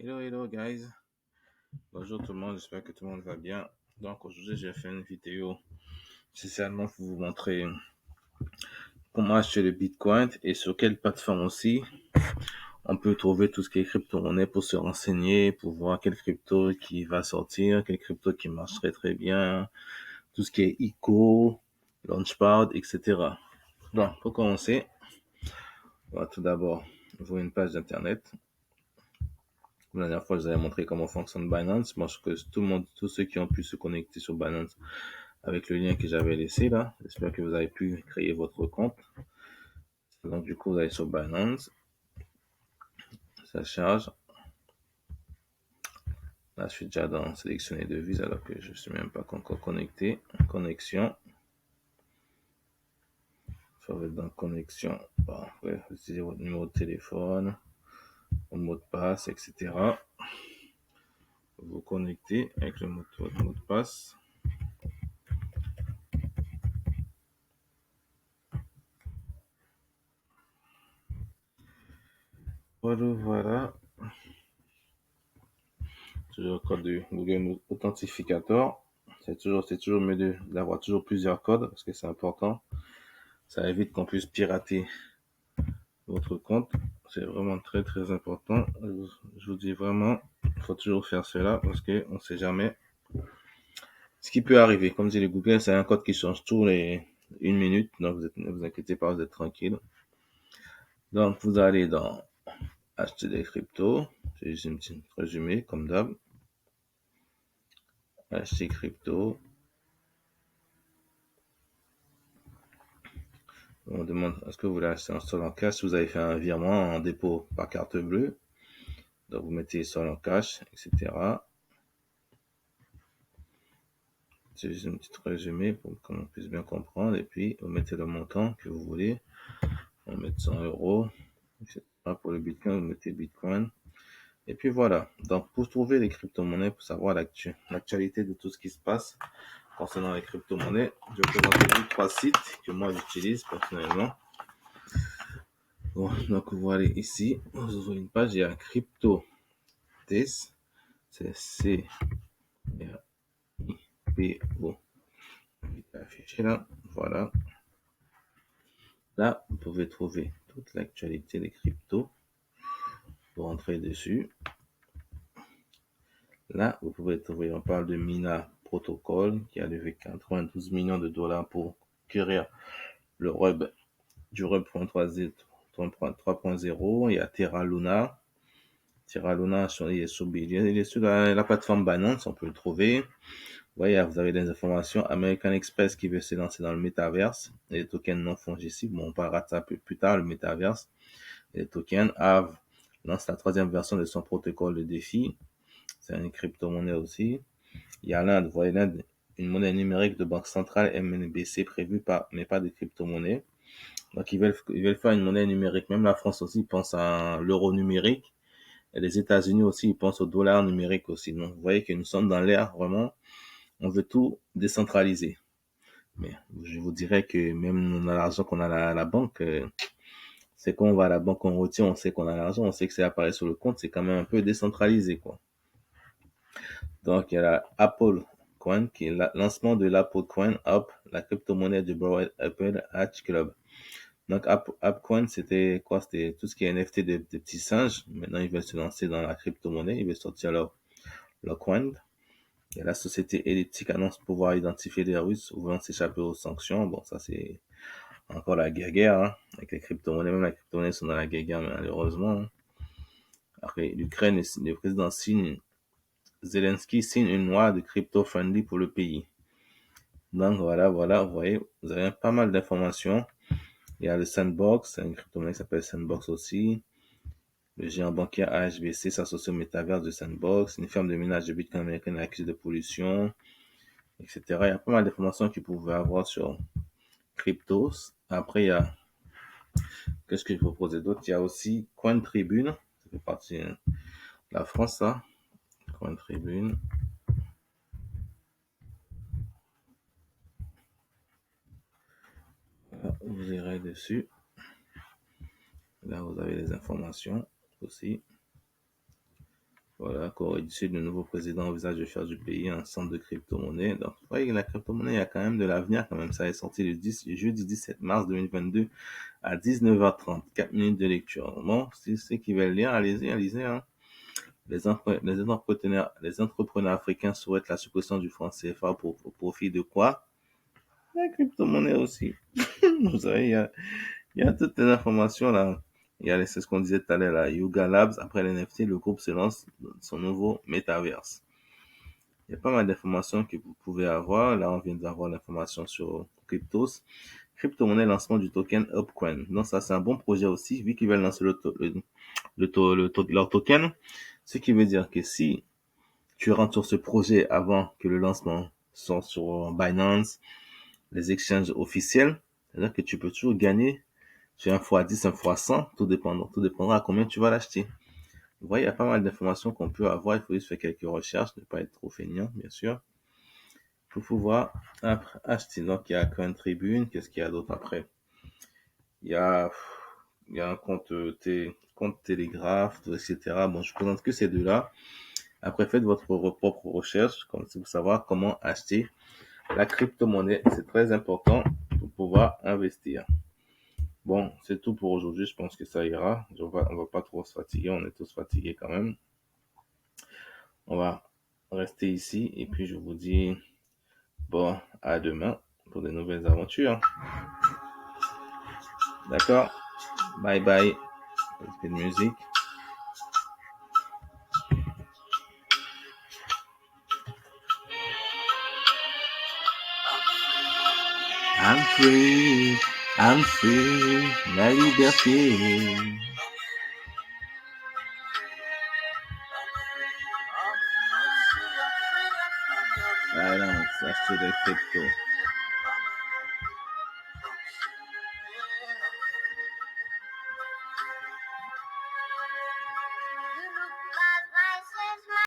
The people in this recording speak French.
Hello guys. Bonjour tout le monde, j'espère que tout le monde va bien. Donc aujourd'hui j'ai fait une vidéo spécialement pour vous montrer comment acheter le Bitcoin et sur quelle plateforme aussi on peut trouver tout ce qui est crypto-monnaie pour se renseigner, pour voir quelle crypto qui va sortir, quelle crypto qui marcherait très bien, tout ce qui est ICO, Launchpad, etc. Donc pour commencer, on va tout d'abord ouvrir une page d'internet. La dernière fois, je vous avais montré comment fonctionne Binance. Moi, je pense que tout le monde, tous ceux qui ont pu se connecter sur Binance avec le lien que j'avais laissé là, j'espère que vous avez pu créer votre compte. Donc, du coup, vous allez sur Binance. Ça charge. Là, je suis déjà dans sélectionner devises alors que je suis même pas encore connecté. Connexion. Il faut être dans connexion. Bon, après, vous utilisez votre numéro de téléphone, votre mot de passe, etc. Vous connectez avec votre mot de passe. Voilà. Toujours le code de Google Authentificator. C'est toujours mieux d'avoir toujours plusieurs codes parce que c'est important. Ça évite qu'on puisse pirater votre compte. C'est vraiment très important. Je vous dis vraiment, il faut toujours faire cela parce que on sait jamais ce qui peut arriver. Comme dit le Google, c'est un code qui change tous les 1 minute. Donc ne vous inquiétez pas, vous êtes tranquille. Donc vous allez dans acheter des cryptos. C'est juste un petit résumé comme d'hab. Acheter crypto. On demande est-ce que vous voulez acheter un sol en cash. Si vous avez fait un virement en dépôt par carte bleue, donc vous mettez sol en cash, etc. C'est juste un petit résumé pour qu'on puisse bien comprendre. Et puis, vous mettez le montant que vous voulez. On va mettre 100 euros. Etc. Pour le Bitcoin, vous mettez Bitcoin. Et puis voilà. Donc, pour trouver les crypto-monnaies, pour savoir l'actualité de tout ce qui se passe concernant les crypto-monnaies, je vais vous présenter 3 sites que moi j'utilise personnellement. Bon, donc vous allez ici, vous ouvrez une page, il y a CryptoTest, c'est C-R-I-P-O, affiché là, voilà. Là, vous pouvez trouver toute l'actualité des cryptos, vous rentrez dessus. Là, vous pouvez trouver, on parle de Mina Protocol, qui a levé 92 millions de dollars pour cueillir le Rub du Rub 3.0. Il y a Terra Luna, il est sur la plateforme Binance, on peut le trouver. Vous voyez, vous avez des informations. American Express qui veut se lancer dans le métaverse. Et les tokens non fongibles. Bon, on parlera de ça un peu plus tard, le métaverse. Et les tokens. Aave lance la 3e version de son protocole de défi. C'est une crypto-monnaie aussi. Il y a l'Inde. Vous voyez, l'Inde, une monnaie numérique de banque centrale MNBC prévue mais pas de crypto-monnaie. Donc, ils veulent faire une monnaie numérique. Même la France aussi pense à l'euro numérique. Et les États-Unis aussi, ils pensent au dollar numérique aussi. Donc, vous voyez que nous sommes dans l'ère vraiment, on veut tout décentraliser. Mais je vous dirais que même l'argent qu'on a à la banque, c'est quand on va à la banque, on retire, on sait qu'on a l'argent, on sait que c'est apparaît sur le compte, c'est quand même un peu décentralisé, quoi. Donc, il y a la Apple Coin, qui est le lancement de l'Apple Coin Up, la crypto-monnaie du Bored Apple Hatch Club. Donc, AppCoin, c'était quoi? C'était tout ce qui est NFT de petits singes. Maintenant, ils veulent se lancer dans la crypto-monnaie. Ils veulent sortir leur coin. Et la société elliptique annonce pouvoir identifier des Russes voulant s'échapper aux sanctions. Bon, ça, c'est encore la guerre, hein, avec les crypto-monnaies. Même les crypto-monnaies sont dans la guerre, malheureusement. Hein. Après, l'Ukraine, le président Zelensky signe une loi de crypto-friendly pour le pays. Donc, voilà, vous voyez, vous avez pas mal d'informations. Il y a le Sandbox, une crypto-monnaie qui s'appelle Sandbox aussi. Le géant bancaire HSBC s'associe au métaverse de Sandbox. Une firme de minage de Bitcoin américaine accusée de pollution, etc. Il y a pas mal d'informations que vous pouvez avoir sur Cryptos. Après, il y a, qu'est-ce que je vous propose d'autre? Il y a aussi Coin Tribune. Ça fait partie de la France, ça. Coin Tribune. Là, vous irez dessus. Là, vous avez les informations aussi. Voilà, Corée du Sud, le nouveau président envisage de faire du pays un centre de crypto-monnaie. Donc, vous voyez, la crypto-monnaie, il y a quand même de l'avenir quand même. Ça est sorti le jeudi 17 mars 2022 à 19h30. 4 minutes de lecture. Bon, si ceux qui veulent lire, allez-y, lisez, hein. Les entrepreneurs africains souhaitent la suppression du franc CFA au profit de quoi? La crypto-monnaie aussi. Vous savez, il y a toutes les informations là. C'est ce qu'on disait tout à l'heure là. Yuga Labs, après l'NFT, le groupe se lance dans son nouveau metaverse. Il y a pas mal d'informations que vous pouvez avoir. Là, on vient d'avoir l'information sur Cryptos. Crypto-monnaie, lancement du token Upcoin. Donc ça, c'est un bon projet aussi, vu qu'ils veulent lancer leur token. Ce qui veut dire que si tu rentres sur ce projet avant que le lancement soit sur Binance, les exchanges officiels, c'est-à-dire que tu peux toujours gagner sur un fois 10, un fois 100, tout dépendra à combien tu vas l'acheter. Vous voyez, il y a pas mal d'informations qu'on peut avoir, il faut juste faire quelques recherches, ne pas être trop feignant, bien sûr, pour pouvoir acheter. Donc, il y a Coin Tribune, qu'est-ce qu'il y a d'autre après? Il y a, il y a un compte Télégraphe, etc. Bon, je présente que ces deux-là. Après, faites votre propre recherche, comme ça, pour savoir comment acheter la crypto-monnaie. C'est très important pour pouvoir investir. Bon, c'est tout pour aujourd'hui. Je pense que ça ira. On va pas trop se fatiguer. On est tous fatigués quand même. On va rester ici et puis je vous dis bon à demain pour de nouvelles aventures. D'accord? Bye bye. Petite musique. I'm free, I'm free, la liberté. Voilà, ça c'est le crypto.